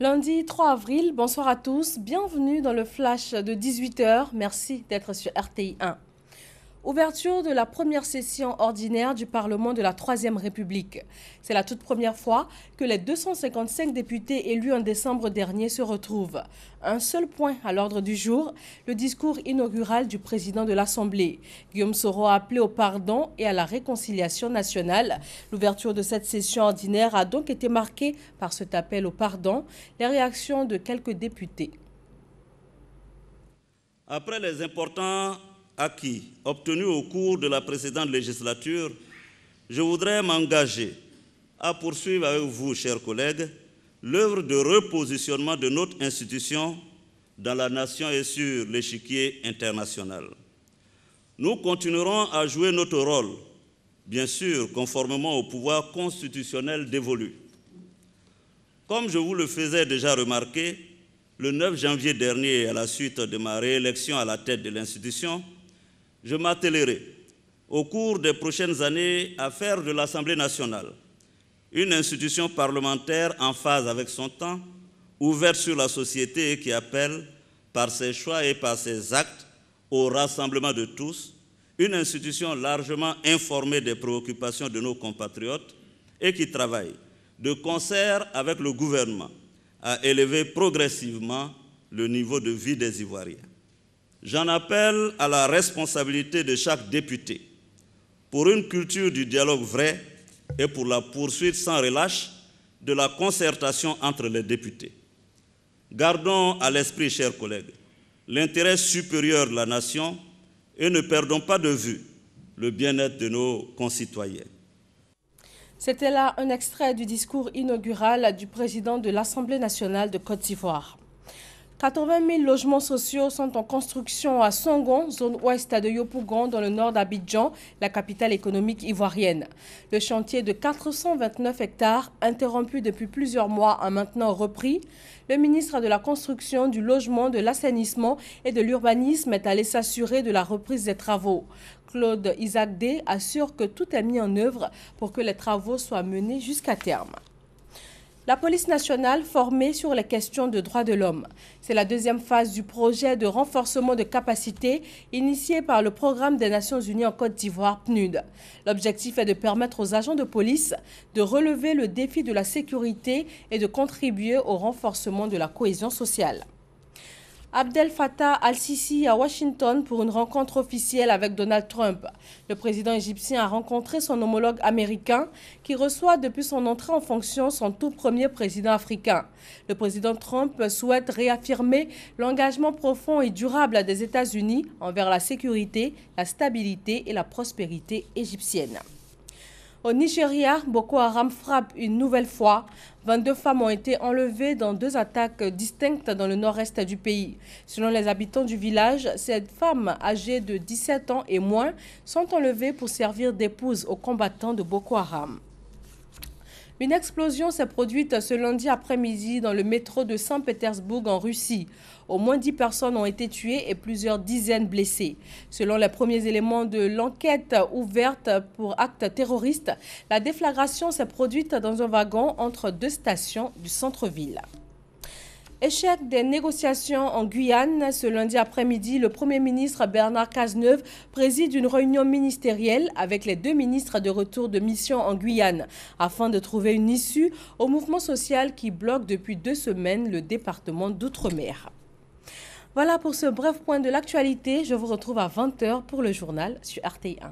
Lundi 3 avril, bonsoir à tous, bienvenue dans le flash de 18 h. Merci d'être sur RTI 1. Ouverture de la première session ordinaire du Parlement de la Troisième République. C'est la toute première fois que les 255 députés élus en décembre dernier se retrouvent. Un seul point à l'ordre du jour, le discours inaugural du président de l'Assemblée. Guillaume Soro a appelé au pardon et à la réconciliation nationale. L'ouverture de cette session ordinaire a donc été marquée par cet appel au pardon, les réactions de quelques députés. Après les importants acquis obtenus au cours de la précédente législature, je voudrais m'engager à poursuivre avec vous, chers collègues, l'œuvre de repositionnement de notre institution dans la nation et sur l'échiquier international. Nous continuerons à jouer notre rôle, bien sûr, conformément au pouvoir constitutionnel dévolu. Comme je vous le faisais déjà remarquer, le 9 janvier dernier, à la suite de ma réélection à la tête de l'institution, je m'attellerai au cours des prochaines années à faire de l'Assemblée nationale une institution parlementaire en phase avec son temps, ouverte sur la société et qui appelle, par ses choix et par ses actes, au rassemblement de tous, une institution largement informée des préoccupations de nos compatriotes et qui travaille de concert avec le gouvernement à élever progressivement le niveau de vie des Ivoiriens. J'en appelle à la responsabilité de chaque député pour une culture du dialogue vrai et pour la poursuite sans relâche de la concertation entre les députés. Gardons à l'esprit, chers collègues, l'intérêt supérieur de la nation et ne perdons pas de vue le bien-être de nos concitoyens. C'était là un extrait du discours inaugural du président de l'Assemblée nationale de Côte d'Ivoire. 80 000 logements sociaux sont en construction à Songon, zone ouest de Yopougon, dans le nord d'Abidjan, la capitale économique ivoirienne. Le chantier de 429 hectares, interrompu depuis plusieurs mois, a maintenant repris. Le ministre de la Construction, du Logement, de l'Assainissement et de l'Urbanisme est allé s'assurer de la reprise des travaux. Claude Isaac-Dé assure que tout est mis en œuvre pour que les travaux soient menés jusqu'à terme. La police nationale formée sur les questions de droits de l'homme. C'est la deuxième phase du projet de renforcement de capacité initié par le Programme des Nations Unies en Côte d'Ivoire, PNUD. L'objectif est de permettre aux agents de police de relever le défi de la sécurité et de contribuer au renforcement de la cohésion sociale. Abdel Fattah al-Sisi à Washington pour une rencontre officielle avec Donald Trump. Le président égyptien a rencontré son homologue américain qui reçoit depuis son entrée en fonction son tout premier président africain. Le président Trump souhaite réaffirmer l'engagement profond et durable des États-Unis envers la sécurité, la stabilité et la prospérité égyptienne. Au Nigeria, Boko Haram frappe une nouvelle fois. 22 femmes ont été enlevées dans 2 attaques distinctes dans le nord-est du pays. Selon les habitants du village, ces femmes âgées de 17 ans et moins sont enlevées pour servir d'épouses aux combattants de Boko Haram. Une explosion s'est produite ce lundi après-midi dans le métro de Saint-Pétersbourg en Russie. Au moins 10 personnes ont été tuées et plusieurs dizaines blessées. Selon les premiers éléments de l'enquête ouverte pour actes terroristes, la déflagration s'est produite dans un wagon entre 2 stations du centre-ville. Échec des négociations en Guyane. Ce lundi après-midi, le Premier ministre Bernard Cazeneuve préside une réunion ministérielle avec les 2 ministres de retour de mission en Guyane afin de trouver une issue au mouvement social qui bloque depuis 2 semaines le département d'Outre-mer. Voilà pour ce bref point de l'actualité. Je vous retrouve à 20 h pour le journal sur RTI 1.